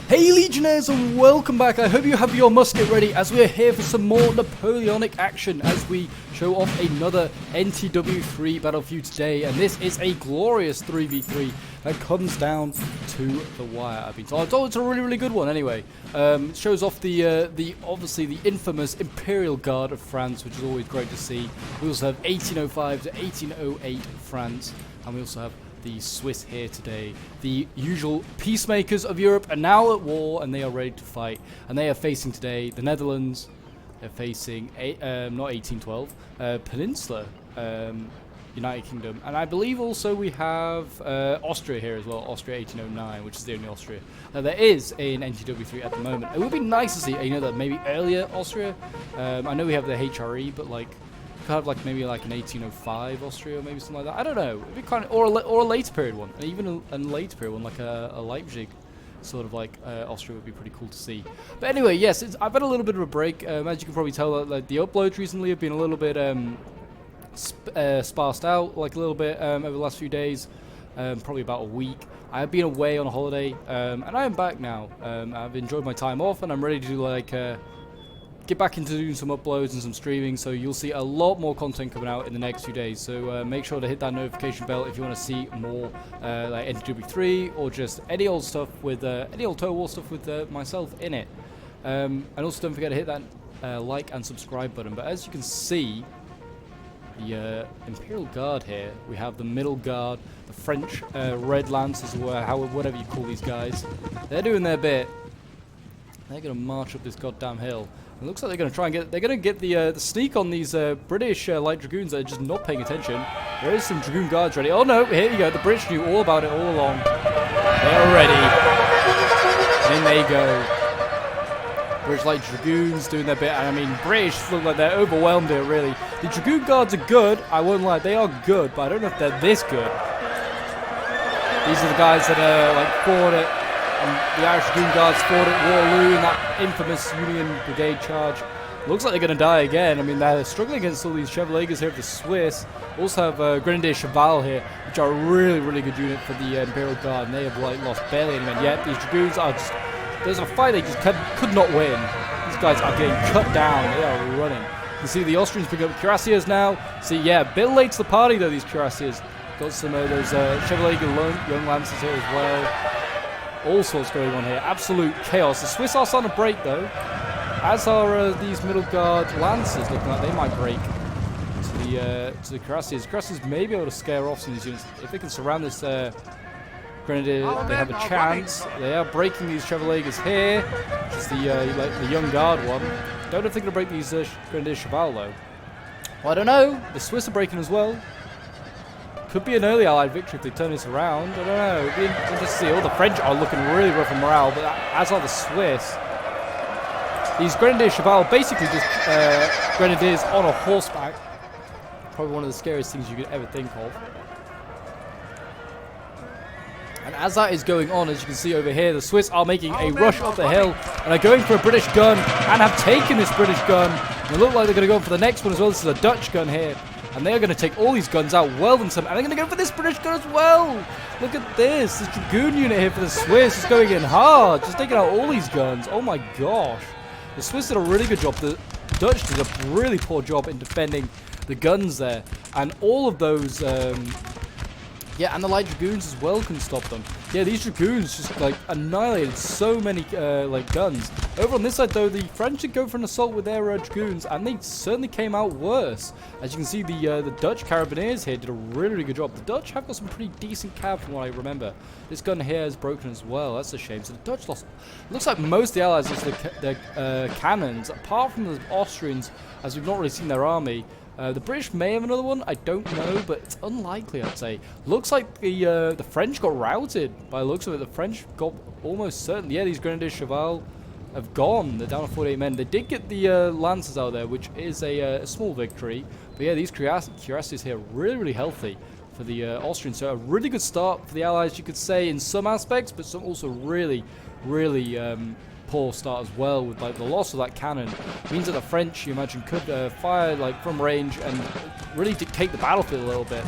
Hey Legionnaires, and welcome back. I hope you have your musket ready as we are here for some more Napoleonic action as we show off another NTW 3 battle for you today. And this is a glorious 3v3 that comes down to the wire. I've been told it's a really good one anyway. It shows off the obviously the infamous Imperial Guard of France, which is always great to see. We also have 1805 to 1808 France, and we also have the Swiss here today. The usual peacemakers of Europe are now at war and they are ready to fight. And they are facing today the Netherlands. They're facing not 1812, Peninsula, United Kingdom, and I believe also we have Austria here as well. Austria 1809, which is the only Austria there is in NTW3 at the moment. It would be nice to see, that maybe earlier Austria. I know we have the HRE, but like have like maybe like an 1805 Austria, or maybe something like that. I don't know. It'd be kind of, or a later period one, and even a later period one, like a Leipzig sort of like Austria would be pretty cool to see. But anyway, yes, I've had a little bit of a break. As you can probably tell, like the uploads recently have been a little bit sparsed out, like a little bit over the last few days, probably about a week. I have been away on a holiday, and I am back now. I've enjoyed my time off, and I'm ready to like get back into doing some uploads and some streaming, so you'll see a lot more content coming out in the next few days. So make sure to hit that notification bell if you want to see more like NTW3 or just any old stuff with any old Total War stuff with myself in it. And also don't forget to hit that like and subscribe button. But as you can see, the Imperial Guard here, we have the Middle Guard, the French Red Lancers, or whatever you call these guys. They're doing their bit. They're going to march up this goddamn hill. It looks like they're going to try and get the sneak on these British light dragoons that are just not paying attention. There is some dragoon guards ready. Oh no, here you go. The British knew all about it all along. They are ready. And in they go. British light dragoons doing their bit. And I mean, British look like they're overwhelmed here, really. The dragoon guards are good. I won't lie, they are good, but I don't know if they're this good. These are the guys that like fought it. And the Irish Dragoon Guards fought at Waterloo in that infamous Union Brigade charge. Looks like they're going to die again. I mean, they're struggling against all these Chevaliers here of the Swiss. Also have Grenadier Cheval here, which are a really good unit for the Imperial Guard. And they have like lost barely any men yet. These Dragoons are just... There's a fight they just could not win. These guys are getting cut down. They are running. You can see the Austrians picking up cuirassiers now. See, yeah, a bit late to the party though, these cuirassiers. Got some of those Chevalier Young Lancers here as well. All sorts going on here. Absolute chaos. The Swiss are starting to break though, as are these Middle Guard Lancers looking like they might break to the cuirassiers. Cuirassiers may be able to scare off some of these units. If they can surround this Grenadier, they have a chance. They are breaking these Chevaliers here, which is the Young Guard one. Don't know if they're going to break these Grenadier Cheval though. Well, I don't know. The Swiss are breaking as well. Could be an early Allied victory if they turn this around. I don't know. It'd be interesting to see. All the French are looking really rough on morale, but as are the Swiss. These Grenadier Cheval are basically just Grenadiers on a horseback. Probably one of the scariest things you could ever think of. And as that is going on, as you can see over here, the Swiss are making a rush up the hill and are going for a British gun and have taken this British gun. And it looks like they're going to go for the next one as well. This is a Dutch gun here. And they are going to take all these guns out well and some. And they're going to go for this British gun as well. Look at this. This Dragoon unit here for the Swiss is going in hard. Just taking out all these guns. Oh my gosh. The Swiss did a really good job. The Dutch did a really poor job in defending the guns there. And all of those... yeah, and the light dragoons as well can stop them. Yeah, these dragoons just like annihilated so many like guns. Over on this side though, the French did go for an assault with their dragoons, and they certainly came out worse. As you can see, the Dutch Carabineers here did a really good job. The Dutch have got some pretty decent cav from what I remember. This gun here is broken as well. That's a shame. So the Dutch lost. Looks like most of the Allies lost their cannons, apart from the Austrians, as we've not really seen their army. The British may have another one, I don't know, but it's unlikely, I'd say. Looks like the French got routed by the looks of it. The French got almost certain. Yeah, these Grenadier Cheval have gone. They're down to 48 men. They did get the Lancers out there, which is a small victory. But yeah, these cuirassiers here are really healthy for the Austrians. So a really good start for the Allies, you could say, in some aspects, but some also really poor start as well, with like the loss of that cannon. It means that the French, you imagine, could fire like from range and really dictate the battlefield a little bit.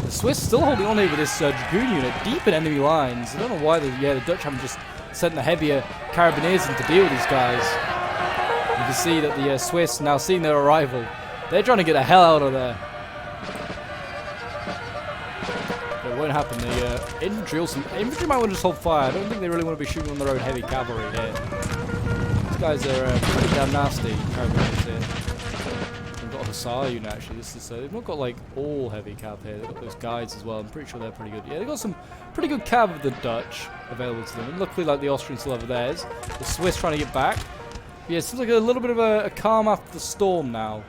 The Swiss still holding on here with this Dragoon unit deep in enemy lines. I don't know why the Dutch haven't just sent the heavier Carabiniers in to deal with these guys. You can see that the Swiss, now seeing their arrival, they're trying to get the hell out of there. But it won't happen. The infantry might want to just hold fire. I don't think they really want to be shooting on their own heavy cavalry here. These guys are pretty damn nasty, Carabiniers here. They've got a Hussar unit actually. They've not got like all heavy cav here. They've got those guides as well. I'm pretty sure they're pretty good. Yeah, they've got some pretty good cav of the Dutch available to them. And luckily, like the Austrians still have theirs. The Swiss trying to get back. Yeah, it seems like a little bit of a calm after the storm now.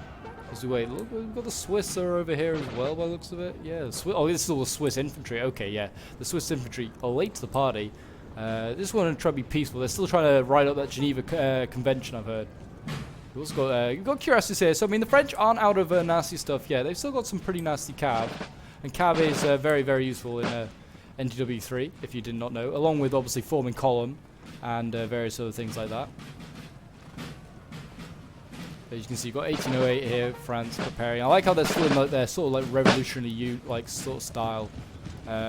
As we wait, look, we've got the Swiss are over here as well by the looks of it. Yeah, oh, this is all the Swiss infantry. Okay, yeah, the Swiss infantry are late to the party. This one trying to be peaceful. They're still trying to write up that Geneva Convention, I've heard. We've also got, you've got curiosities here. So, I mean, the French aren't out of nasty stuff yet. They've still got some pretty nasty cav. And cav is very, very useful in NTW 3, if you did not know. Along with, obviously, forming column and various other things like that. As you can see, you've got 1808 here, France preparing. I like how they're still in like their sort of like revolutionary sort of style.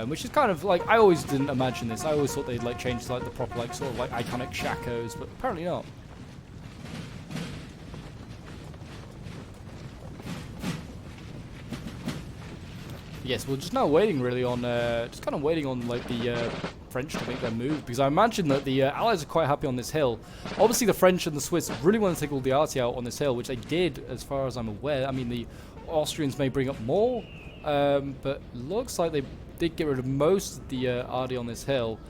Which is kind of like, I always didn't imagine this. I always thought they'd like change to like the proper like sort of like iconic shakos, but apparently not. Yes, we're just now waiting really on, just kind of waiting on like the French to make their move, because I imagine that the Allies are quite happy on this hill. Obviously the French and the Swiss really want to take all the arty out on this hill, which they did as far as I'm aware. I mean, the Austrians may bring up more, but looks like they did get rid of most of the arty on this hill,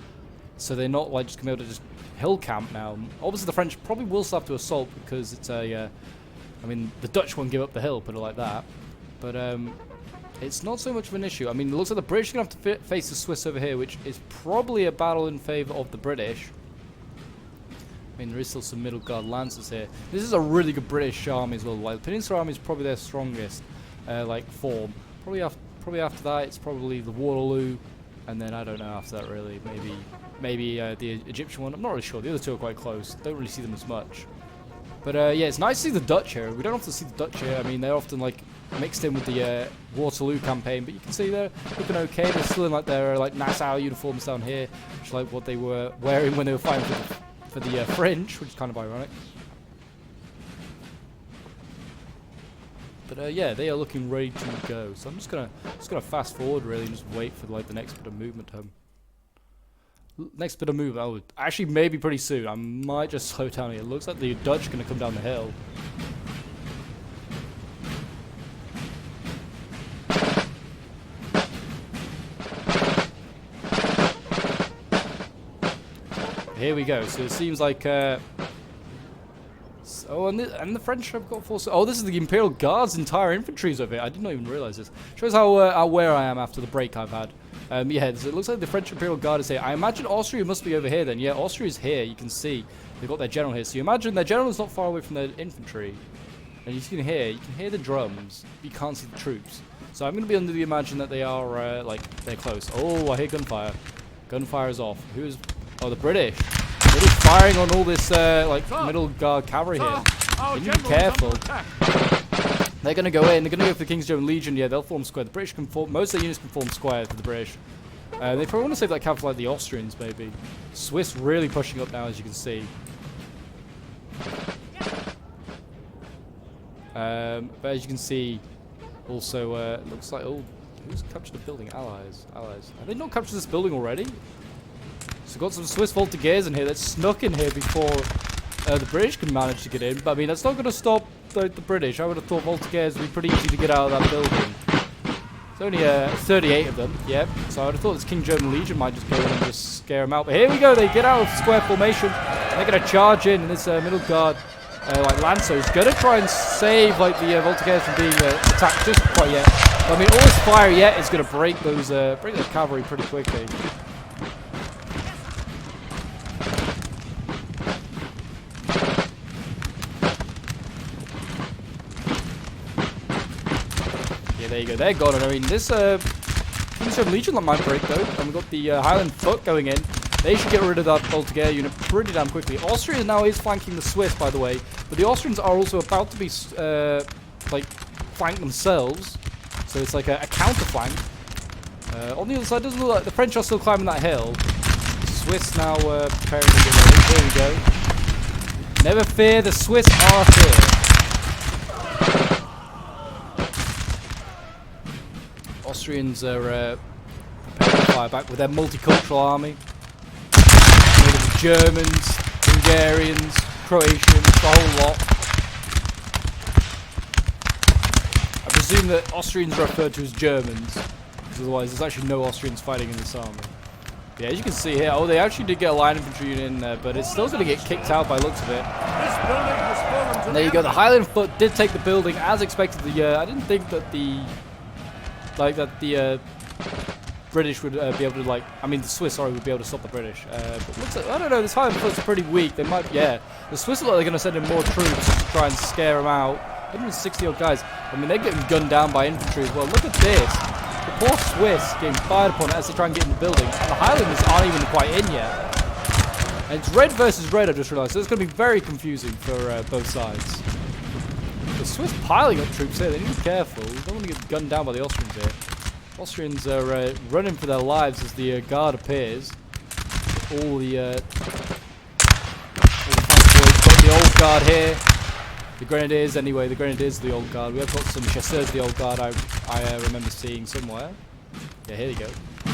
so they're not like just going to be able to just hill camp now. Obviously the French probably will still have to assault, because it's a, I mean, the Dutch won't give up the hill, put it like that, but it's not so much of an issue. I mean, it looks like the British are going to have to face the Swiss over here, which is probably a battle in favour of the British. I mean, there is still some middle guard lancers here. This is a really good British army as well. Like, the Peninsular Army is probably their strongest, like, form. Probably after that, it's probably the Waterloo, and then I don't know after that really. Maybe the Egyptian one. I'm not really sure. The other two are quite close. Don't really see them as much. But yeah, it's nice to see the Dutch here. We don't often see the Dutch here. I mean, they're often like mixed in with the Waterloo campaign, but you can see they're looking okay. They're still in like their like Nassau uniforms down here, which is like what they were wearing when they were fighting for the French, which is kind of ironic. But yeah, they are looking ready to go. So I'm just gonna fast forward really and just wait for like the next bit of movement home. Next bit of movement, oh, actually maybe pretty soon. I might just slow down here. It looks like the Dutch are going to come down the hill. Here we go. So it seems like... oh, and the French have got forces. Oh, this is the Imperial Guard's entire infantry is over here. I did not even realize this. Shows how aware I am after the break I've had. Yeah, so it looks like the French Imperial Guard is here. I imagine Austria must be over here then. Yeah, Austria is here. You can see they've got their general here. So you imagine their general is not far away from their infantry. And you can hear the drums. You can't see the troops. So I'm going to be under the imagine that they are, like, they're close. Oh, I hear gunfire. Gunfire is off. Who is... Oh, the British. They're just firing on all this, like, middle guard cavalry here. You need to be careful. They're going to go in. They're going to go for the King's German Legion. Yeah, they'll form square. The British can form... Most of the units can form square for the British. They probably want to save that cav for, like, the Austrians, maybe. Swiss really pushing up now, as you can see. But as you can see, also, it looks like... Oh, who's captured the building? Allies. Have they not captured this building already? So we've got some Swiss Voltigeurs in here that snuck in here before the British can manage to get in. But I mean, that's not going to stop the British. I would have thought Voltigeurs would be pretty easy to get out of that building. There's only 38 of them, yep. So I would have thought this King German Legion might just go in and just scare them out. But here we go, they get out of square formation. They're going to charge in, and this middle guard, like Lancer, is going to try and save like the Voltigeurs from being attacked just quite yet. But, I mean, all this fire yet is going to break those cavalry pretty quickly. There you go, they're gone. And I mean, this King's German Legion might break though. And we've got the Highland Foot going in. They should get rid of that Voltigeur unit pretty damn quickly. Austria now is flanking the Swiss, by the way. But the Austrians are also about to be, like, flanked themselves. So it's like a counter flank. On the other side, doesn't look like the French are still climbing that hill. The Swiss now preparing to get ready. Here we go. Never fear, the Swiss are here. Austrians are preparing to fire back with their multicultural army. Made of Germans, Hungarians, Croatians, the whole lot. I presume that Austrians are referred to as Germans, because otherwise there's actually no Austrians fighting in this army. Yeah, as you can see here, oh, they actually did get a line infantry unit in there, but it's still going to get kicked out by the looks of it. And there you go, the Highland Foot did take the building as expected. I didn't think that the British would be able to, the Swiss, sorry, would be able to stop the British. But looks like, I don't know, this Highland Foot's pretty weak. They might, yeah. The Swiss look like they're going to send in more troops to try and scare them out. 160-odd guys. I mean, they're getting gunned down by infantry as well. Look at this. The poor Swiss getting fired upon as they try and get in the building. And the Highlanders aren't even quite in yet. And it's red versus red, I just realised. So it's going to be very confusing for both sides. The Swiss piling up troops here. They need to be careful. They don't want to get gunned down by the Austrians here. Austrians are running for their lives as the guard appears. All the got the old guard here. The Grenadiers, anyway, the Grenadiers are the old guard. We have got some Chasseurs, the old guard I remember seeing somewhere. Yeah, here you go.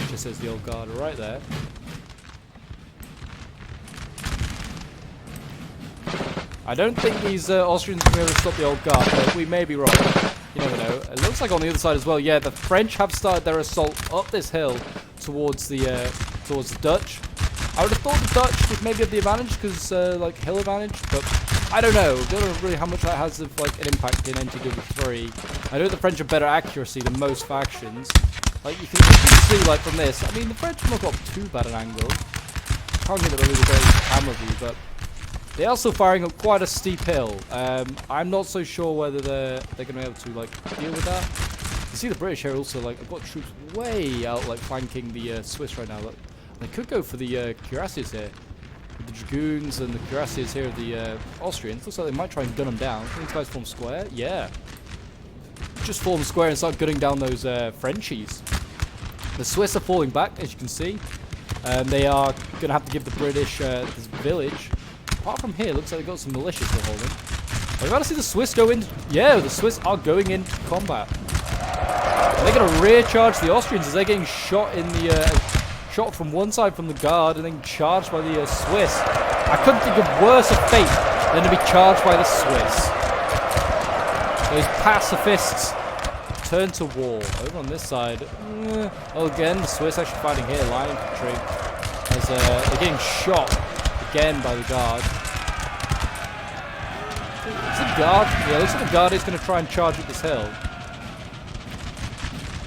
Chasseurs, the old guard, right there. I don't think these Austrians will be able to stop the old guard, but we may be wrong. You never know. It looks like on the other side as well. Yeah, the French have started their assault up this hill towards the Dutch. I would have thought the Dutch would maybe have the advantage because hill advantage, but I don't know. I don't know really how much that has of an impact in NTW3. I know the French have better accuracy than most factions. You can see from this. I mean, the French have not got too bad an angle. Can't get a really great camera view, but they're also firing up quite a steep hill. I'm not so sure whether they're going to be able to deal with that. You see the British here also I've got troops way out flanking the Swiss right now. They could go for the cuirassiers here. With the dragoons and the cuirassiers here of the Austrians. Looks like they might try and gun them down. Can these guys form square? Yeah. Just form square and start gunning down those Frenchies. The Swiss are falling back, as you can see. They are going to have to give the British this village. Apart from here, looks like they've got some militia still holding. I've got to see the Swiss go in. Yeah, the Swiss are going into combat. They're going to rear charge the Austrians as they're getting shot in the shot from one side from the guard and then charged by the Swiss. I couldn't think of worse a fate than to be charged by the Swiss. Those pacifists turn to war. Over on this side, oh, again, the Swiss actually fighting here, line infantry, as they're getting shot again by the guard. Is it guard? Yeah, looks like the guard is going to try and charge up this hill.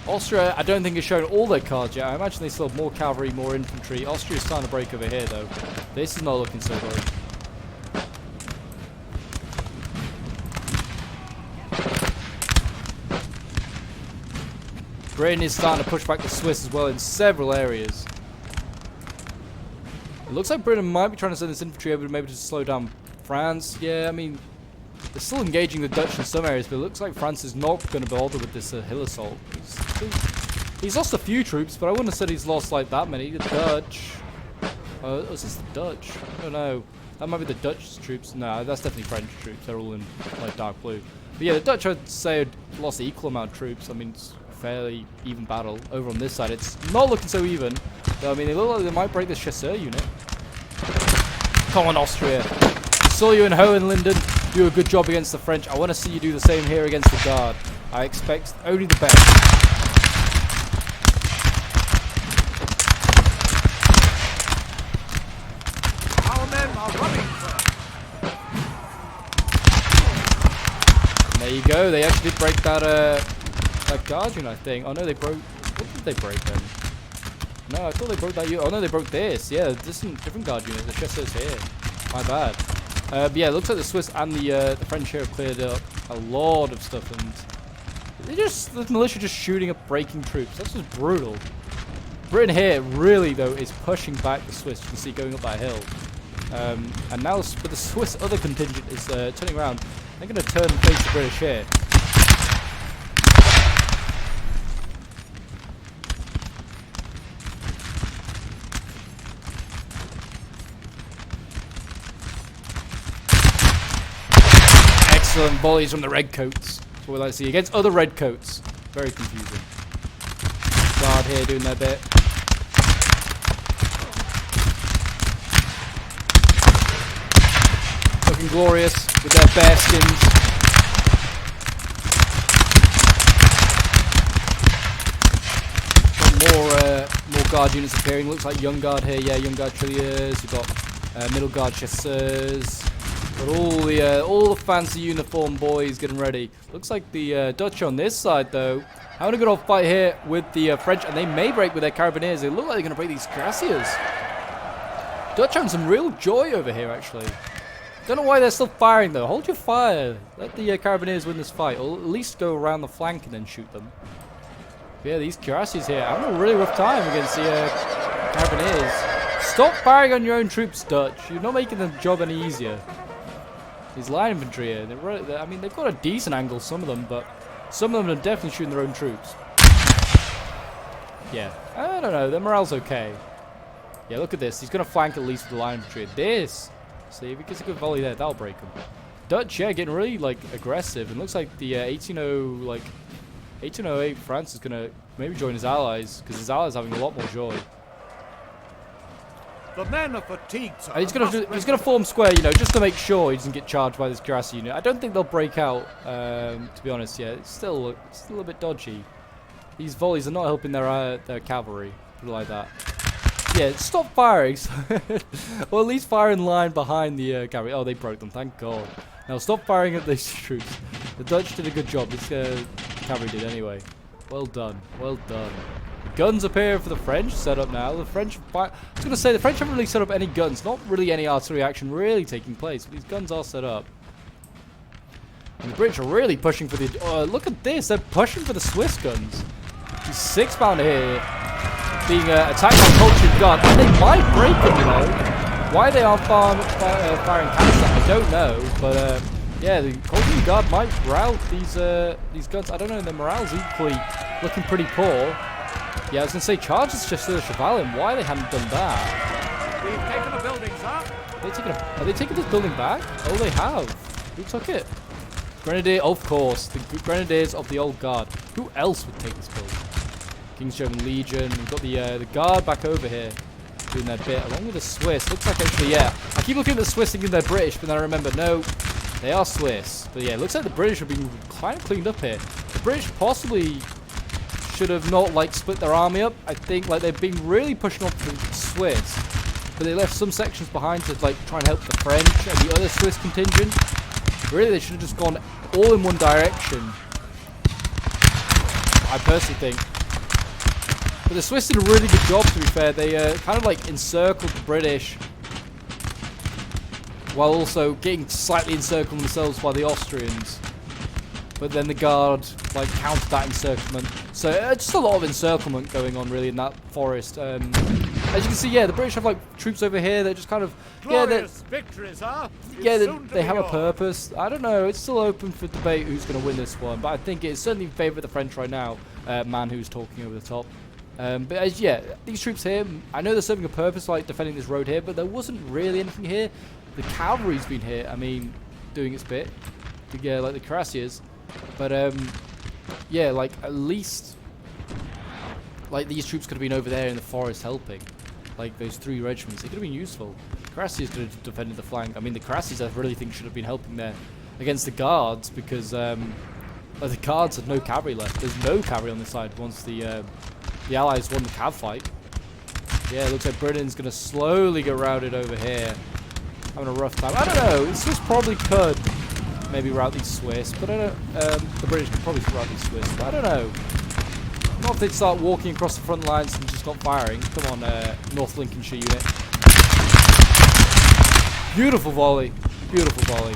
Austria, I don't think is showing all their cards yet. I imagine they still have more cavalry, more infantry. Austria's starting to break over here, though. This is not looking so good. Britain is starting to push back the Swiss as well in several areas. It looks like Britain might be trying to send this infantry over to maybe just slow down France. Yeah, I mean, they're still engaging the Dutch in some areas, but it looks like France is not going to bother with this hill assault. He's lost a few troops, but I wouldn't have said he's lost that many. The Dutch. Is this the Dutch? I don't know. That might be the Dutch troops. No, that's definitely French troops. They're all in dark blue. But yeah, the Dutch, I'd say, had lost the equal amount of troops. I mean, it's a fairly even battle. Over on this side, it's not looking so even. But, I mean, they look like they might break the Chasseur unit. Come on, Austria. I saw you in Hohenlinden do a good job against the French. I want to see you do the same here against the Guard. I expect only the best. Our men are running, sir. And there you go. They actually did break that Guard unit, I think. Oh no, they broke. What did they break then? No, I thought they broke that unit. Oh no, they broke this. Yeah, this is a different Guard unit. The Chasseurs here. My bad. But yeah, it looks like the Swiss and the French here have cleared up a lot of stuff, and the militia just shooting up breaking troops. That's just brutal. Britain here really though is pushing back the Swiss. You can see going up that hill, and now but the Swiss other contingent is turning around. They're going to turn and face the British here. some volleys from the redcoats. That's what we like to see against other redcoats. Very confusing. Guard here doing their bit. Looking glorious with their bear skins. More guard units appearing. Looks like young guard here. Yeah, young guard trilliers. We've got middle guard chasseurs. Got all the fancy uniform boys getting ready. Looks like the Dutch on this side though having a good old fight here with the French, and they may break with their carabineers. They look like they're going to break these cuirassiers. Dutch having some real joy over here actually. Don't know why they're still firing though. Hold your fire. Let the carabineers win this fight, or at least go around the flank and then shoot them. Yeah, these cuirassiers here having a really rough time against the carabineers. Stop firing on your own troops, Dutch. You're not making the job any easier. These line infantry here, I mean, they've got a decent angle, some of them, but some of them are definitely shooting their own troops. Yeah, I don't know, their morale's okay. Yeah, look at this. He's going to flank at least with the line infantry. This, see, if he gets a good volley there, that'll break him. Dutch, yeah, getting really, like, aggressive. And looks like the 1808 France is going to maybe join his allies, because his allies are having a lot more joy. The men are fatigued, sir. And he's gonna form square, you know, just to make sure he doesn't get charged by this cuirassier unit. I don't think they'll break out, to be honest. Yeah, it's still a bit dodgy. These volleys are not helping their cavalry, put it like that. Yeah, stop firing, or at least fire in line behind the cavalry. Oh, they broke them, thank God. Now stop firing at these troops. The Dutch did a good job. This cavalry did anyway. Well done, well done. Guns appear for the French set up now. The French, I was going to say, the French haven't really set up any guns. Not really any artillery action really taking place. But these guns are set up. And the British are really pushing for the... look at this. They're pushing for the Swiss guns. These 6-pounder here being attacked by Cultured Guard. And they might break them, you know. Why they aren't firing canister, I don't know. But, yeah, the Cultured Guard might rout these guns. I don't know. Their morale's equally looking pretty poor. Yeah, I was going to say, charges just to the Chevalin. Why they hadn't done that? We've taken the building, sir. Are they taking this building back? Oh, they have. Who took it? Grenadier, of course. The Grenadiers of the Old Guard. Who else would take this building? King's German Legion. We've got the Guard back over here doing their bit, along with the Swiss. Looks like actually, yeah. I keep looking at the Swiss thinking they're British, but then I remember, no, they are Swiss. But yeah, it looks like the British have been kind of cleaned up here. The British possibly should have not like split their army up. I think like they've been really pushing off the Swiss, but they left some sections behind to like try and help the French and the other Swiss contingent. Really, they should have just gone all in one direction, I personally think. But the Swiss did a really good job, to be fair. They kind of like encircled the British while also getting slightly encircled themselves by the Austrians. But then the Guard like countered that encirclement. So just a lot of encirclement going on really in that forest. As you can see, yeah, the British have like troops over here. They're just kind of glorious victories, huh? Yeah, they have a purpose. I don't know. It's still open for debate who's going to win this one, but I think it's certainly in favour of the French right now. Man who's talking over the top. But yeah, these troops here, I know they're serving a purpose, like defending this road here, but there wasn't really anything here. The cavalry's been here. I mean, doing its bit. Yeah, like the cuirassiers. But yeah, like at least like these troops could have been over there in the forest helping. Like those 3 regiments, they could have been useful. Cuirassiers could have defended the flank. I mean, the cuirassiers I really think should have been helping there against the Guards, because the Guards had no cavalry left. There's no cavalry on this side once the Allies won the cav fight. Yeah, it looks like Britain's gonna slowly get routed over here. Having a rough time. I don't know. The Swiss probably could maybe rout these Swiss, but I don't. The British could probably rout these Swiss, but I don't know. Not if they start walking across the front lines and just not firing. Come on, North Lincolnshire unit. Beautiful volley. Beautiful volley.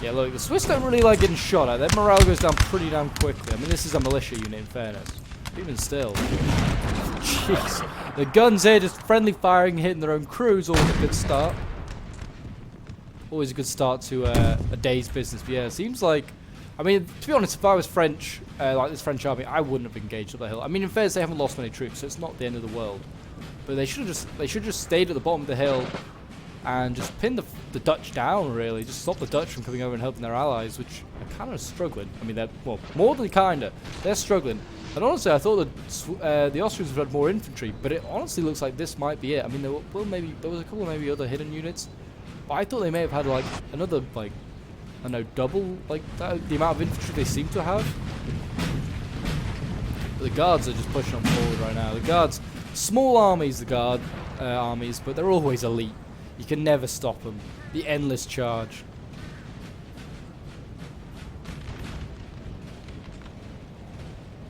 Yeah, look, the Swiss don't really like getting shot at. Their morale goes down pretty damn quickly. I mean, this is a militia unit, in fairness. But even still. Jeez. The guns here just friendly firing, hitting their own crews. Always a good start. Always a good start to a day's business. But yeah, it seems like... I mean, to be honest, if I was French, like this French army, I wouldn't have engaged up the hill. I mean, in fairness, they haven't lost many troops, so it's not the end of the world. But they should have just stayed at the bottom of the hill and just pin the Dutch down, really. Just stop the Dutch from coming over and helping their allies, which are kind of struggling. I mean, they're, well, more than kinda. They're struggling. And honestly, I thought that the Austrians would have had more infantry, but it honestly looks like this might be it. I mean, there was a couple of maybe other hidden units, but I thought they may have had, like, another, like, I don't know, double, like, the amount of infantry they seem to have. But the Guards are just pushing on forward right now. The Guards, small armies, the Guard armies, but they're always elite. You can never stop them. The endless charge.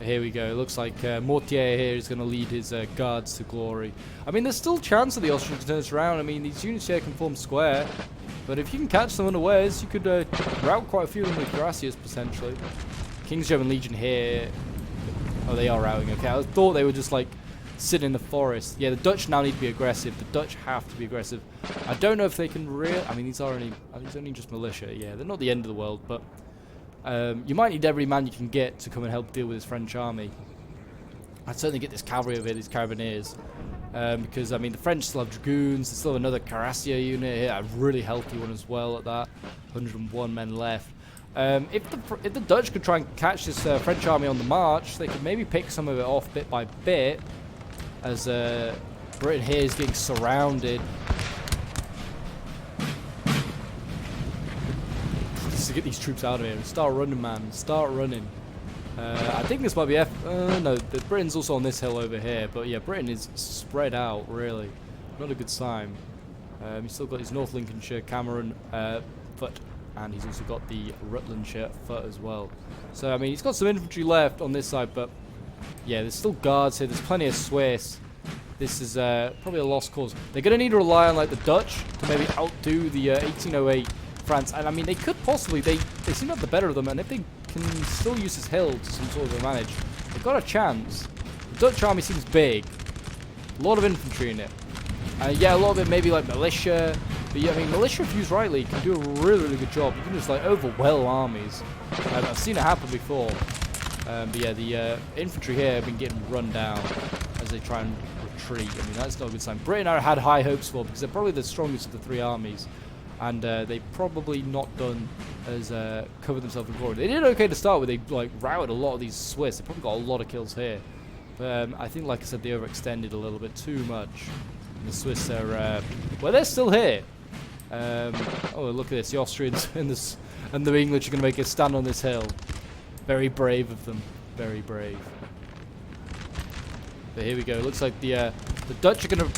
Here we go. It looks like Mortier here is going to lead his Guards to glory. I mean, there's still a chance of the Austrians turn this around. I mean, these units here can form square. But if you can catch them unawares, you could rout quite a few of them with Cuirassiers, potentially. King's German Legion here. Oh, they are routing. Okay, I thought they were just, like, sitting in the forest. Yeah, the Dutch now need to be aggressive. The Dutch have to be aggressive. I don't know if they can really... I mean, these are only just militia. Yeah, they're not the end of the world, but... you might need every man you can get to come and help deal with this French army. I'd certainly get this cavalry over here, these carabineers. Because, I mean, the French still have dragoons. There's still another cuirassier unit here, a really healthy one as well at that. 101 men left. If the Dutch could try and catch this French army on the march, they could maybe pick some of it off bit by bit. As Britain here is getting surrounded. Just to get these troops out of here and start running, man. Start running. I think this might be no, Britain's also on this hill over here. But yeah, Britain is spread out, really. Not a good sign. He's still got his North Lincolnshire, Cameron foot. And he's also got the Rutlandshire foot as well. So, I mean, he's got some infantry left on this side, but yeah, there's still guards here. There's plenty of Swiss. This is probably a lost cause. They're going to need to rely on, like, the Dutch to maybe outdo the 1808 France. And, I mean, they could possibly. They seem to have the better of them. And if they can still use this hill to some sort of advantage, they've got a chance. The Dutch army seems big. A lot of infantry in it. Yeah, a lot of it maybe like militia. But yeah, I mean, militia, if used rightly, can do a really, really good job. You can just, like, overwhelm armies. I've seen it happen before. But yeah, the infantry here have been getting run down as they try and retreat. I mean, that's not a good sign. Britain I had high hopes for because they're probably the strongest of the three armies. And they've probably not done as covered themselves in glory. They did okay to start with. They, like, routed a lot of these Swiss. They probably got a lot of kills here. But I think, like I said, they overextended a little bit too much. And the Swiss are, well, they're still here. Oh, look at this. The Austrians and the English are going to make a stand on this hill. Very brave of them. Very brave. But here we go. It looks like the Dutch are going to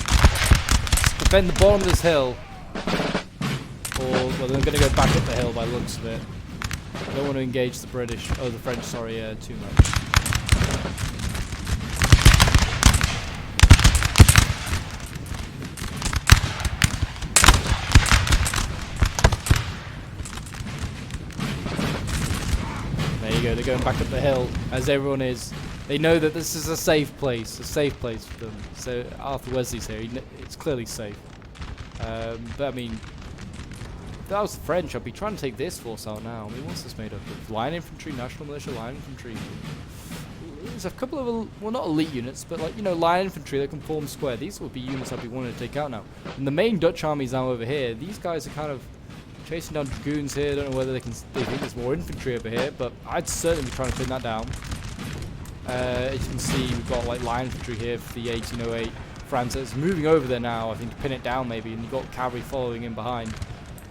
defend the bottom of this hill. Or, well, they're going to go back up the hill by the looks of it. I don't want to engage the British. Oh, the French, sorry, too much. They're going back up the hill, as everyone is. They know that this is a safe place for them. So Arthur Wesley's here. It's clearly safe. But I mean, if that was the French, I'd be trying to take this force out now. I mean, what's this made up of? Line infantry, national militia, line infantry. There's a couple of, well, not elite units, but, like, you know, line infantry that can form square. These would be units I'd be wanting to take out now. And the main Dutch army's now over here. These guys are kind of chasing down dragoons here. Don't know whether they think there's more infantry over here, but I'd certainly be trying to pin that down. As you can see, we've got, like, line infantry here for the 1808 France. It's moving over there now, I think, to pin it down maybe, and you've got cavalry following in behind.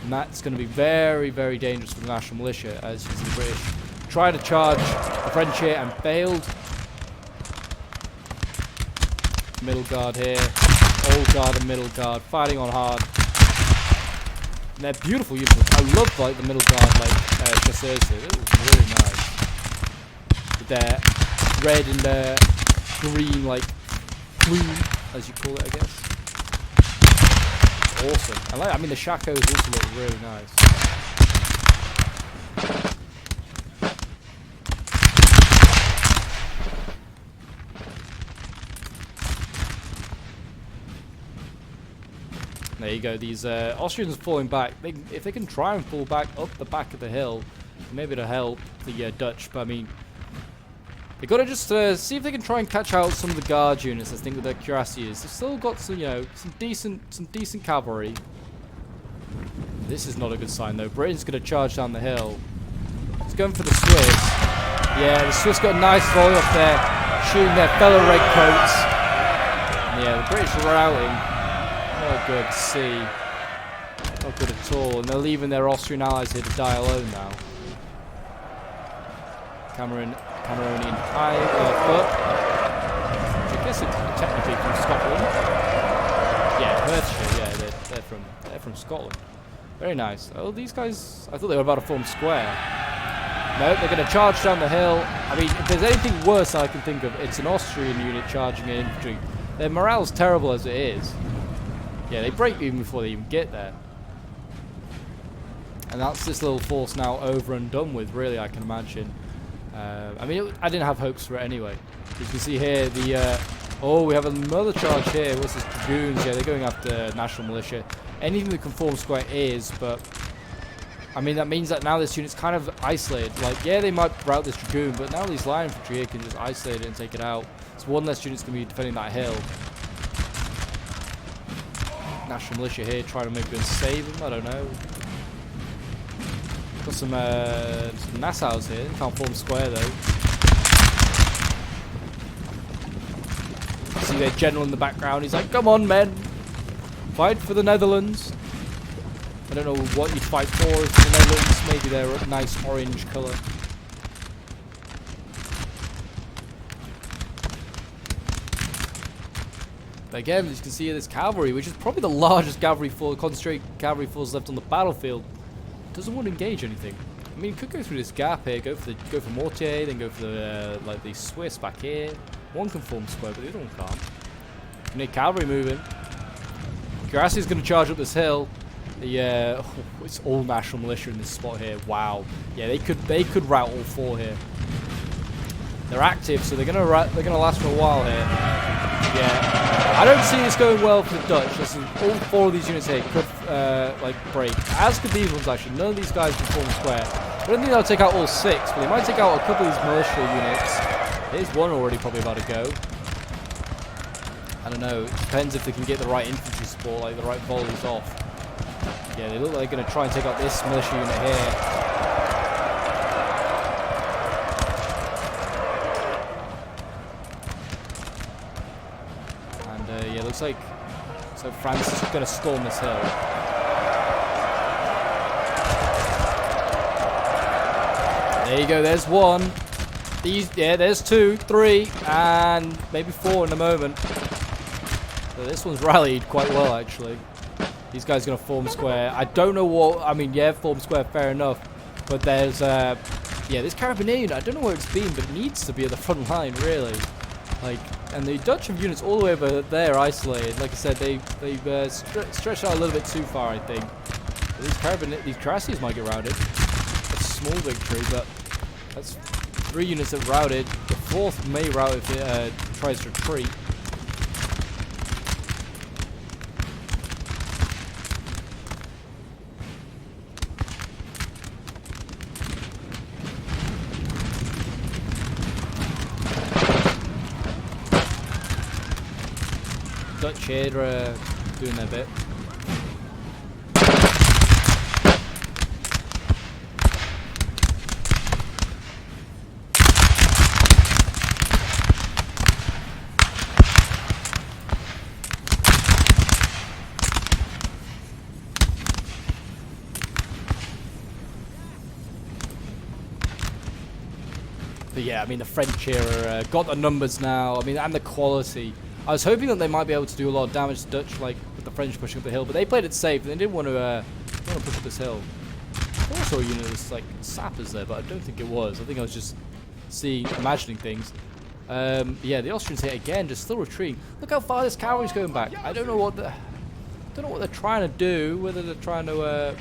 And that's going to be very, very dangerous for the national militia, as you can see the British try to charge the French here and failed. Middle guard here, old guard and middle guard fighting on hard. And they're beautiful uniforms. I love, like, the middle guard, like, chasseurs here. It was really nice. With their red and green, like, plume, as you call it, I guess. Awesome. I mean, the shakos also look really nice. There you go. These Austrians are falling back. If they can try and fall back up the back of the hill, maybe it'll help the Dutch. But I mean, they got to just see if they can try and catch out some of the guard units. I think with their cuirassiers, they've still got some, you know, some decent cavalry. This is not a good sign, though. Britain's going to charge down the hill. It's going for the Swiss. Yeah, the Swiss got a nice volley off there, shooting their fellow redcoats. And yeah, the British are routing. Not good to see. Not good at all. And they're leaving their Austrian allies here to die alone now. Cameronian high foot. Which I guess it's technically from Scotland. Yeah, Perthshire. Yeah, they're from Scotland. Very nice. Oh, these guys, I thought they were about to form square. No, they're going to charge down the hill. I mean, if there's anything worse I can think of, it's an Austrian unit charging an infantry. Their morale's terrible as it is. Yeah, they break even before they even get there. And that's this little force now over and done with, really, I can imagine. I mean, I didn't have hopes for it anyway. You can see here the... oh, we have another charge here. What's this? Dragoons. Yeah, they're going after National Militia. Anything that can form square is, but... I mean, that means that now this unit's kind of isolated. Like, yeah, they might rout this Dragoon, but now these line infantry here can just isolate it and take it out. So one less unit's going to be defending that hill. National Militia here trying to maybe save them. I don't know. Got some Nassaus here. They can't form square though. See their general in the background. He's like, "Come on, men, fight for the Netherlands." I don't know what you'd fight for if the Netherlands. Maybe they're a nice orange colour. But again, as you can see here, this cavalry, which is probably the largest cavalry force, concentrated cavalry force left on the battlefield, doesn't want to engage anything. I mean, you could go through this gap here, go for Mortier, then go for the like the Swiss back here. One can form square, but the other one can't. We need cavalry moving. Cuirassiers is going to charge up this hill. The it's all National Militia in this spot here. Wow. Yeah, they could rout all four here. They're active, so they're gonna last for a while here. Yeah, I don't see this going well for the Dutch. Listen, all four of these units here could like break. As could these ones actually. None of these guys can form square. I don't think they'll take out all six, but they might take out a couple of these militia units. Here's one already probably about to go. I don't know. It depends if they can get the right infantry support, like the right volleys off. Yeah, they look like they're going to try and take out this militia unit here. And yeah, looks like France is going to storm this hill. There you go. There's one. Yeah, there's 2, 3, and maybe 4 in a moment. So this one's rallied quite well, actually. These guys are going to form square. I don't know what... I mean, yeah, form square, fair enough. But there's... yeah, this Carabinier, I don't know where it's been, but it needs to be at the front line, really. Like, and the Dutch have units all the way over there isolated. Like I said, they've stretched out a little bit too far, I think. But these Cuirassiers might get routed. That's a small victory, but that's 3 units that routed. The 4th may rout if it tries to retreat. Dutch here doing their bit. But yeah, I mean the French here are, got the numbers now. I mean, and the quality. I was hoping that they might be able to do a lot of damage to Dutch, like with the French pushing up the hill, but they played it safe. They didn't want to push up this hill. I also, you know, there's like sappers there, but I don't think it was. I think I was just imagining things. Yeah, the Austrians here again, just still retreating. Look how far this cavalry's going back. I don't know what they're trying to do. Whether they're trying to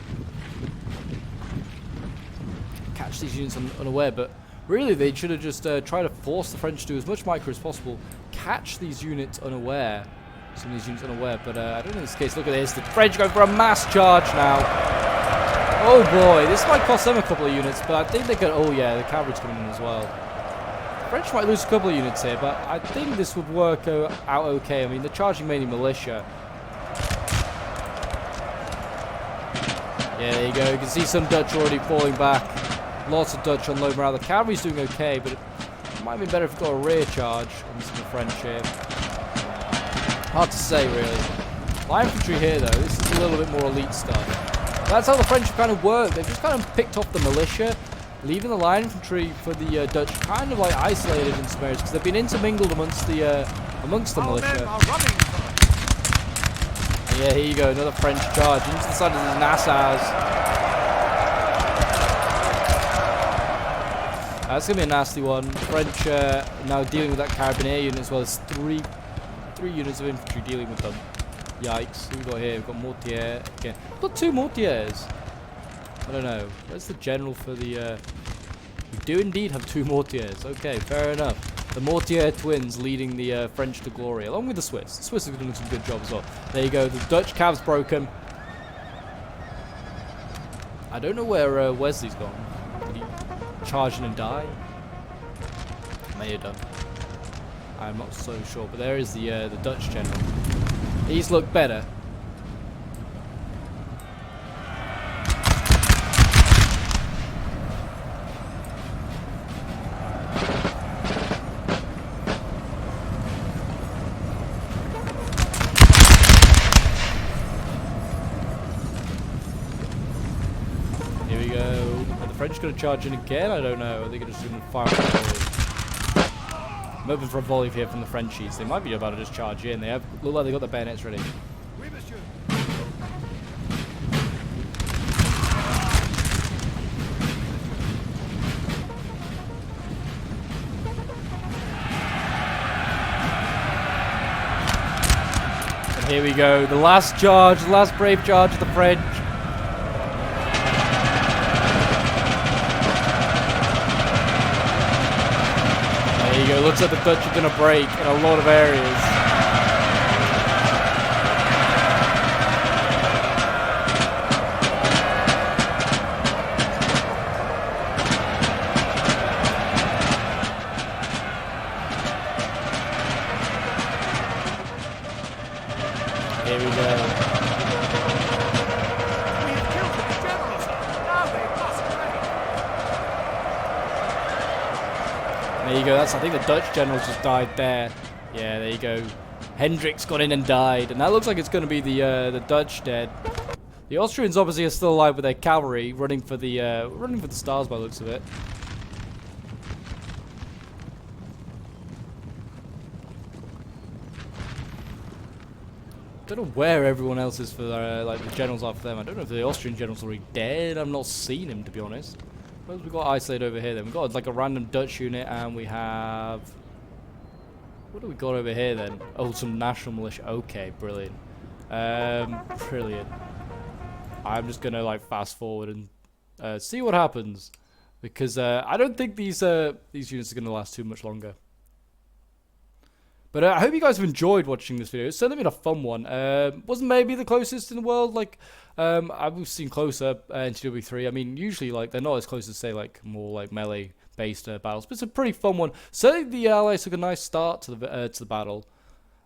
catch these units unaware, but really they should have just tried to force the French to do as much micro as possible. Catch these units unaware. Some of these units unaware, but I don't think it's the case. Look at this. The French going for a mass charge now. Oh boy, this might cost them a couple of units, but I think they could. Oh yeah, the cavalry's coming in as well. The French might lose a couple of units here, but I think this would work out okay. I mean, they're charging mainly militia. Yeah, there you go. You can see some Dutch already falling back. Lots of Dutch on low morale. The cavalry's doing okay, but it might be better if we've got a rear charge on some of the French here. Hard to say, really. Light infantry here, though. This is a little bit more elite stuff. That's how the French have kind of worked. They've just kind of picked off the militia, leaving the light infantry for the Dutch kind of like isolated in some areas because they've been intermingled amongst the militia. And yeah, here you go, another French charge into the side of the Nassau's. That's gonna be a nasty one. French now dealing with that carabinier unit as well as three units of infantry dealing with them. Yikes! Who we got here? We've got Mortier again. We've got 2 Mortiers. I don't know. Where's the general for the? We do indeed have 2 Mortiers. Okay, fair enough. The Mortier twins leading the French to glory, along with the Swiss. The Swiss have done some good job as well. There you go. The Dutch cav's broken. I don't know where Wesley's gone. Did he charge in and die? May have done. I'm not so sure. But there is the Dutch general. He's looked better. Here we go. Are the French going to charge in again? I don't know. Are they just going to fire a volley? I'm hoping for a volley here from the Frenchies. They might be about to just charge in. They look like they got their bayonets ready. And here we go. The last charge, the last brave charge of the French. There you go. Looks like the Dutch are going to break in a lot of areas. Here we go. We've killed the generals. Now they must break. There you go. I think the Dutch general just died there. Yeah, there you go. Hendricks got in and died, and that looks like it's going to be the Dutch dead. The Austrians obviously are still alive with their cavalry, running for the stars by the looks of it. I don't know where everyone else is for like the generals are for them. I don't know if the Austrian general's already dead. I've not seen him, to be honest. What else we got isolated over here then? We've got like a random Dutch unit, and we have... What do we got over here then? Oh, some national militia. Okay, brilliant. Brilliant. I'm just gonna like fast forward and see what happens, because I don't think these units are gonna last too much longer. But I hope you guys have enjoyed watching this video. It's certainly been a fun one. Wasn't maybe the closest in the world. Like, I've seen closer NTW 3. I mean, usually like they're not as close as say like more like melee-based battles. But it's a pretty fun one. Certainly the Allies took a nice start to the battle.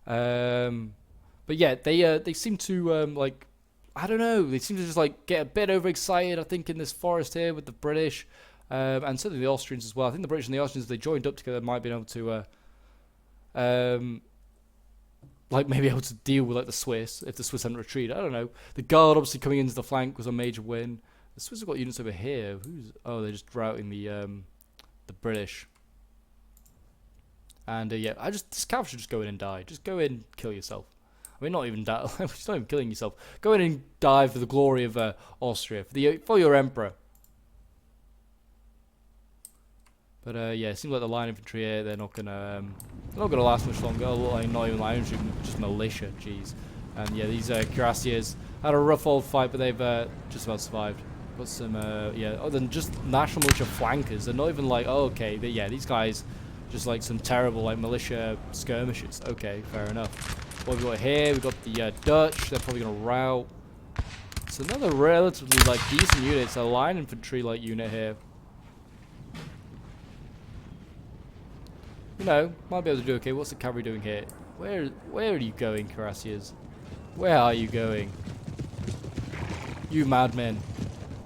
But yeah, they seem to like, I don't know. They seem to just like get a bit overexcited. I think in this forest here with the British, and certainly the Austrians as well. I think the British and the Austrians, if they joined up together, might be able to. Like maybe able to deal with like the Swiss if the Swiss hadn't retreated. I don't know. The Guard obviously coming into the flank was a major win. The Swiss have got units over here. They're just routing the British. And yeah, this cavalry should just go in and die. Just go in, kill yourself. I mean, not even die. It's not even killing yourself. Go in and die for the glory of Austria, for your emperor. But yeah, it seems like the line infantry here, they're not gonna last much longer. Like, not even line infantry, just militia. Jeez. And yeah, these cuirassiers had a rough old fight, but they've just about survived. Got some yeah, other than just national militia flankers. They're not even like, oh, okay, yeah, these guys just like some terrible like militia skirmishes. Okay, fair enough. What we got here? We got the Dutch. They're probably gonna rout. It's another relatively like decent unit. It's a line infantry like unit here. You know, might be able to do okay. What's the cavalry doing here? Where are you going, cuirassiers? Where are you going? You madmen.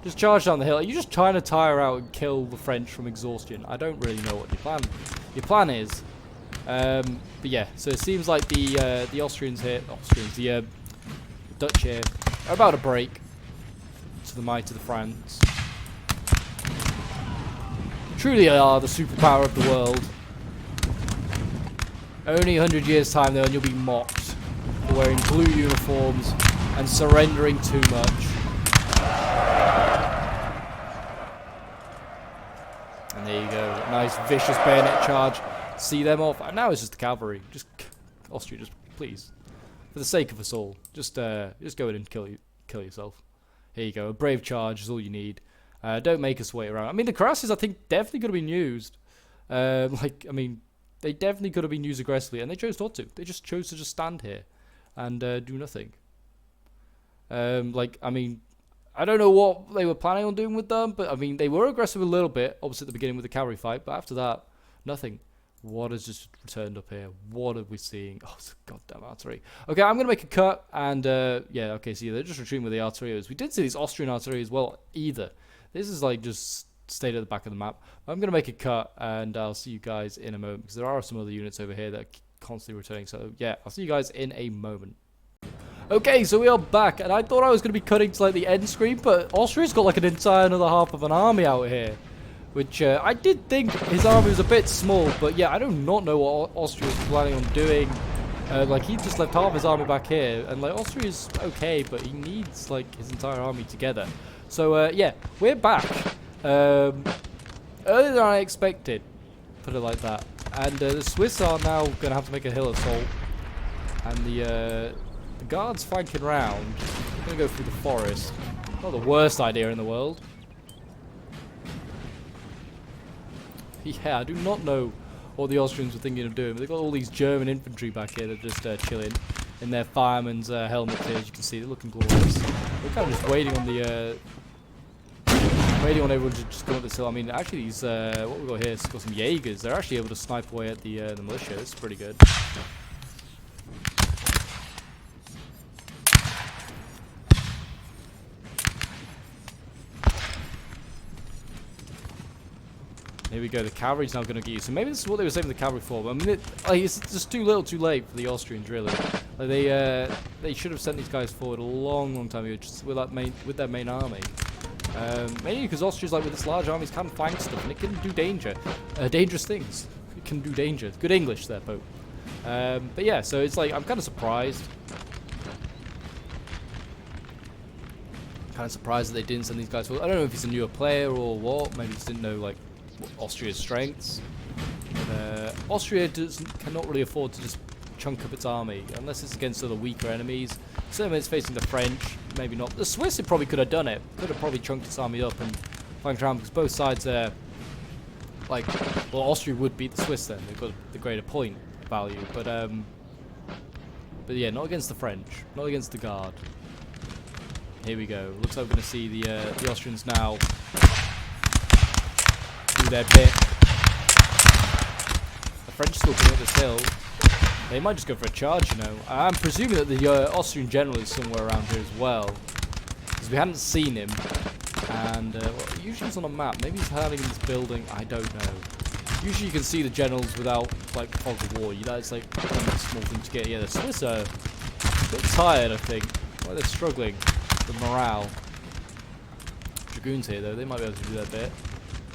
Just charge down the hill. Are you just trying to tire out and kill the French from exhaustion? I don't really know what your plan is. But yeah, so it seems like the Austrians here, the Dutch here, are about to break to the might of the France. Truly are the superpower of the world. Only 100 years time though and you'll be mocked for wearing blue uniforms and surrendering too much. And there you go, a nice vicious bayonet charge. See them off. And now it's just the cavalry. Just Austria, just please, for the sake of us all, just go in and kill yourself. Here you go. A brave charge is all you need. Don't make us wait around. I mean, the cuirasses I think definitely could have been used. They definitely could have been used aggressively, and they chose not to. They just chose to just stand here and do nothing. I don't know what they were planning on doing with them, but I mean, they were aggressive a little bit, obviously at the beginning with the cavalry fight, but after that, nothing. What has just returned up here? What are we seeing? Oh, it's a goddamn artillery. Okay, I'm going to make a cut, and yeah, okay, see, they're just retreating with the artillery. We did see these Austrian artillery as well, either. This is like just stayed at the back of the map. I'm going to make a cut, and I'll see you guys in a moment, because there are some other units over here that are constantly returning. So, yeah, I'll see you guys in a moment. Okay, so we are back, and I thought I was going to be cutting to like the end screen, but Austria's got like an entire another half of an army out here. Which I did think his army was a bit small, but yeah, I do not know what Austria is planning on doing. Like, he just left half his army back here, and like, Austria's okay, but he needs like his entire army together. So yeah, we're back. Earlier than I expected, put it like that. And the Swiss are now going to have to make a hill assault. And the guards flanking round, they're going to go through the forest. Not the worst idea in the world. Yeah, I do not know what the Austrians were thinking of doing. They've got all these German infantry back here that are just chilling in their firemen's helmets here, as you can see. They're looking glorious. We're kind of just waiting on the... waiting on everyone to just come up this hill. I mean, actually, these... what we've got here is got some Jaegers. They're actually able to snipe away at the militia. It's pretty good. Here we go, the cavalry's now going to get used. So maybe this is what they were saving the cavalry for. But I mean, it's just too little too late for the Austrians, really. Like, they should have sent these guys forward a long time ago, just with their main army. Mainly because Austria's, like, with its large armies, can flank stuff, and it can do dangerous things. It can do danger. Good English there, Pope. But yeah, so it's like, I'm kind of surprised. Kind of surprised that they didn't send these guys forward. I don't know if he's a newer player or what. Maybe he just didn't know, like, Austria's strengths. But, Austria cannot really afford to just chunk up its army unless it's against other weaker enemies. Certainly when it's facing the French, maybe not. The Swiss, it probably could have done it. Could have probably chunked its army up and flanked around, because both sides are like, well, Austria would beat the Swiss then. They've got the greater point value, but yeah, not against the French, not against the Guard. Here we go. Looks like we're going to see the Austrians now do their bit. The French still coming up this hill. They might just go for a charge, you know. I'm presuming that the Austrian general is somewhere around here as well, because we hadn't seen him. And well, usually he's on a map. Maybe he's hiding in this building. I don't know. Usually you can see the generals without like fog of war. You know, it's like a small thing to get. Yeah, the Swiss are a bit tired, I think. Well, they're struggling. The morale. Dragoons here though, they might be able to do their bit.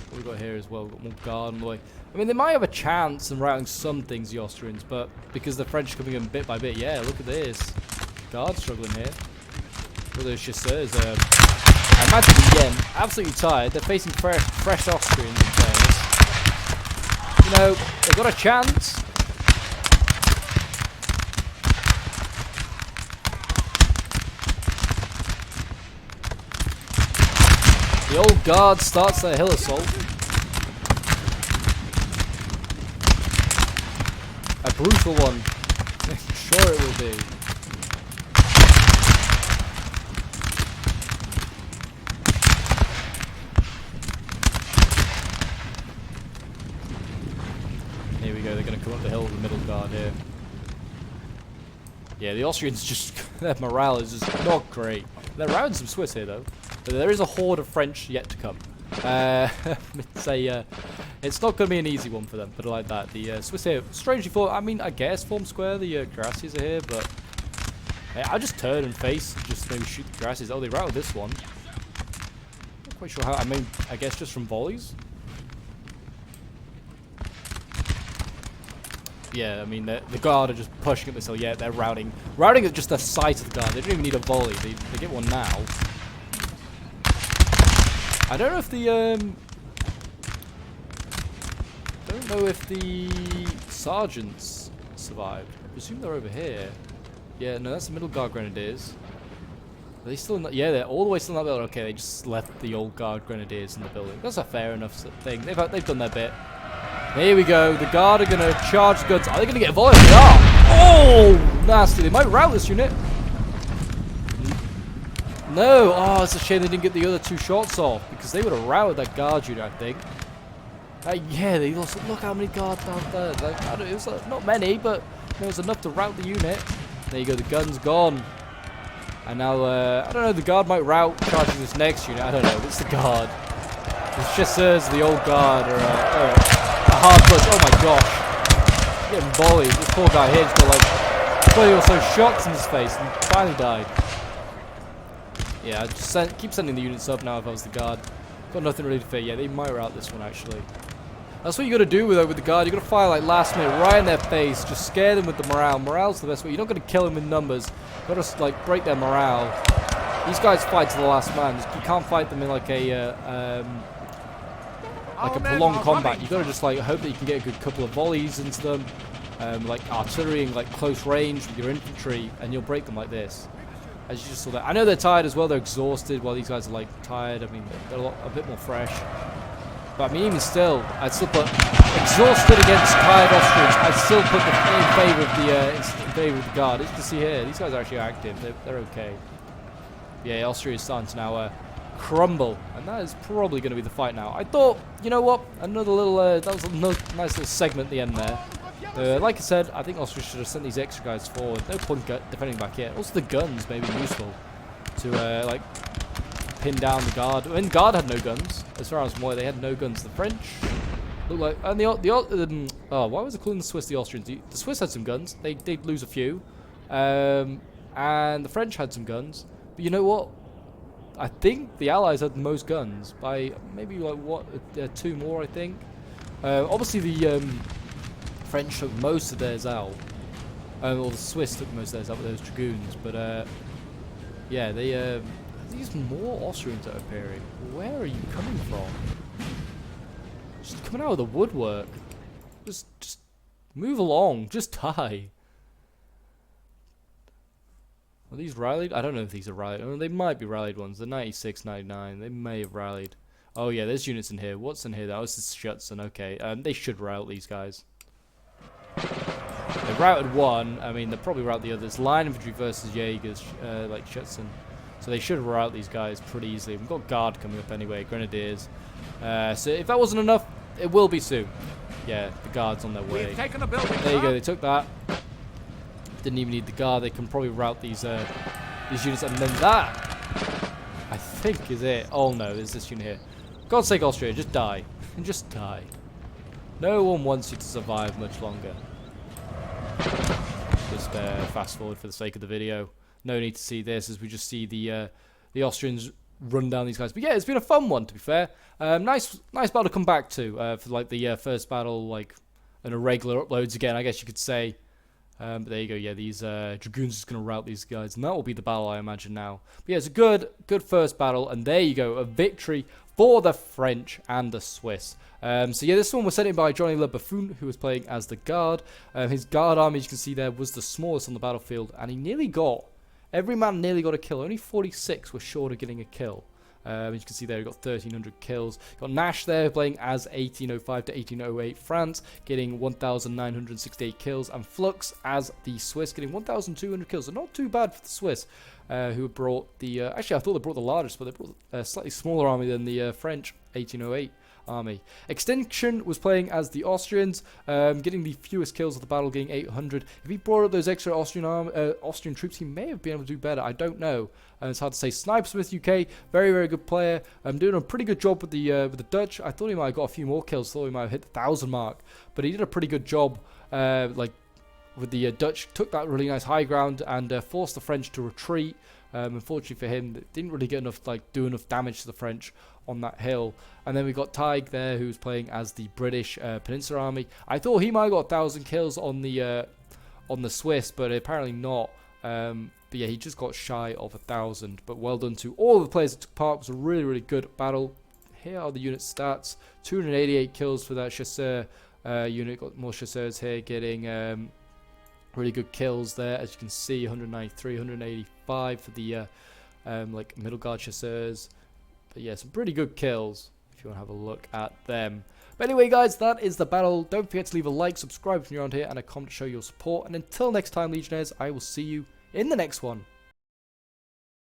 What we've got here as well, we've got more guard on the way. I mean, they might have a chance in routing some things, the Austrians, but because the French are coming in bit by bit, yeah, look at this. Guard struggling here. Look at those chasseurs. I imagine again, absolutely tired. They're facing fresh Austrians in fairness. You know, they've got a chance. The old guard starts their hill assault. A brutal one. Sure it will be. Here we go, they're going to come up the hill with the middle guard here. Yeah, the Austrians just, their morale is just not great. They're routing some Swiss here though. But there is a horde of French yet to come. It's not going to be an easy one for them, but I like that. The Swiss here, strangely I mean, I guess form square, the cuirassiers are here, but I just turn and face, just maybe shoot the cuirassiers. Oh, they routed this one. Not quite sure how, I mean, I guess just from volleys? Yeah, I mean, the guard are just pushing up this hill. Yeah, they're routing. Routing at just the sight of the guard. They don't even need a volley. They get one now. I don't know if the don't know if the sergeants survived. I presume they're over here. Yeah, no, that's the middle guard grenadiers. Are they still in that? Yeah, they're all the way still in that building. Okay, they just left the old guard grenadiers in the building. That's a fair enough thing. They've done their bit. Here we go. The guard are gonna charge the guns. Are they gonna get a volley? They are. Oh, nasty. They might rout this unit. No, oh, it's a shame they didn't get the other 2 shots off, because they would have routed that guard unit, I think. Yeah, they lost. Look how many guards down there. Like, it was not many, but it was enough to rout the unit. There you go, the gun's gone. And now, I don't know, the guard might rout charging this next unit. I don't know, it's the guard. The chasseurs, the old guard, are a hard push. Oh my gosh. Getting volleyed. This poor guy here just got like 20 or so shots in his face and finally died. Yeah, I just keep sending the units up now if I was the guard. Got nothing really to fear. Yeah, they might rout this one actually. That's what you got to do with the guard. You got to fire like last minute, right in their face. Just scare them with the morale. Morale's the best way. You're not going to kill them in numbers. You got to like break their morale. These guys fight to the last man. You can't fight them in like a prolonged combat. You got to just like hope that you can get a good couple of volleys into them, like artillery and like close range with your infantry, and you'll break them like this. As you just saw that. I know they're tired as well. They're exhausted. While these guys are like tired. I mean, they're a bit more fresh. But I mean, even still, I'd still put exhausted against tired Austrians. I'd still put them in favor of the guard. As you can see here, these guys are actually active. They're okay. Yeah, Austria is starting to now crumble, and that is probably going to be the fight now. I thought, you know what? Another little that was another nice little segment at the end there. Like I said, I think Austria should have sent these extra guys forward. No point defending back here. Also, the guns may be useful to like pin down the guard. I mean, the guard had no guns, as far as I'm aware. They had no guns. The French look like, and oh, why was it calling the Swiss the Austrians? The Swiss had some guns. They'd lose a few, and the French had some guns. But you know what? I think the Allies had the most guns by maybe like 2 more. I think. Obviously the French took most of theirs out, or the Swiss took most of theirs out with those dragoons. But yeah, these more Austrians are appearing. Where are you coming from? Just coming out of the woodwork. Just move along. Just die. Are these rallied? I don't know if these are rallied. I mean, they might be rallied ones. The 96, 99. They may have rallied. Oh yeah, there's units in here. What's in here? That was Schutzen. Okay, they should rout these guys. They routed one. I mean, they'll probably rout the others. Line infantry versus Jaegers, like Schutzen. So they should rout these guys pretty easily. We've got guard coming up anyway. Grenadiers. So if that wasn't enough, it will be soon. Yeah, the guard's on their way. We've taken the building, there you go. They took that. Didn't even need the guard. They can probably rout these units, and then that I think is it. Oh no, there's this unit here. God's sake, Austria, just die. Just die. No one wants you to survive much longer. Just fast forward for the sake of the video. No need to see this, as we just see the Austrians run down these guys. But yeah, it's been a fun one, to be fair. Nice battle to come back to for like the first battle, like an irregular uploads again, I guess you could say. But there you go. Yeah, these dragoons is going to rout these guys, and that will be the battle, I imagine now. But yeah, it's a good first battle, and there you go, a victory for the French and the Swiss. So yeah, this one was sent in by Johnny Le Buffoon, who was playing as the guard. His guard army, as you can see there, was the smallest on the battlefield, and he nearly got, every man nearly got a kill. Only 46 were short of getting a kill. As you can see there, he got 1,300 kills. Got Nash there playing as 1805 to 1808 France, getting 1,968 kills, and Flux as the Swiss, getting 1,200 kills. So not too bad for the Swiss, who brought the. Actually, I thought they brought the largest, but they brought a slightly smaller army than the French, 1808. army. Extinction was playing as the Austrians, getting the fewest kills of the battle, getting 800. If he brought up those extra Austrian troops, he may have been able to do better. I don't know. It's hard to say. Snipesmith UK, very, very good player. Doing a pretty good job with the Dutch. I thought he might have got a few more kills. Thought he might have hit the 1,000 mark, but he did a pretty good job. Like with the Dutch, took that really nice high ground and forced the French to retreat. Unfortunately for him, didn't really get enough, do enough damage to the French on that hill. And then we got Tig there, who's playing as the British Peninsula Army. I thought he might have got 1,000 kills on the Swiss, but apparently not. But yeah, he just got shy of 1,000. But well done to all of the players that took part. It was a really, really good battle. Here are the unit stats: 288 kills for that chasseur unit. Got more chasseurs here getting really good kills there, as you can see. 193, 185 for the middle guard chasseurs. But yeah, some pretty good kills if you want to have a look at them. But anyway, guys, that is the battle. Don't forget to leave a like, subscribe if you're around here, and a comment to show your support. And until next time, Legionnaires, I will see you in the next one.